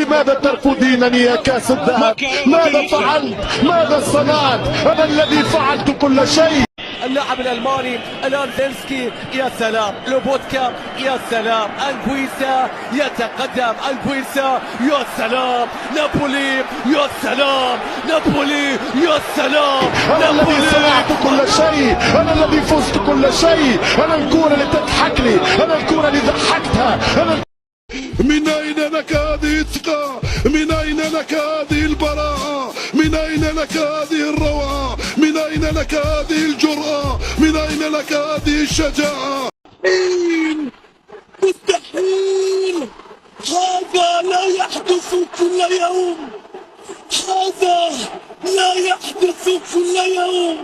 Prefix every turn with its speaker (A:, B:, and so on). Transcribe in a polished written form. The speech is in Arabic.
A: لماذا ترفضينني يا كاس الذهب؟ ماذا فعلت؟ ماذا صنعت؟ أنا الذي فعلت كل شيء.
B: اللاعب الألماني الآن زيلسكي، يا سلام، لوبوتكا، يا سلام، أنغويسا يتقدم، أنغويسا، يا سلام، نابولي، يا سلام، نابولي، يا سلام،
A: أنا الذي صنعت كل شيء، أنا الذي فزت كل شيء، أنا الكرة اللي تضحك لي، أنا الكرة اللي ضحكتها،
C: من أين لك هذه الثقة؟ من أين لك هذه البراعة؟ من أين لك هذه الروعة؟ من أين لك هذه الجرأة؟ من أين لك هذه الشجاعة؟ مستحيل! هذا لا يحدث كل يوم، هذا لا يحدث كل يوم.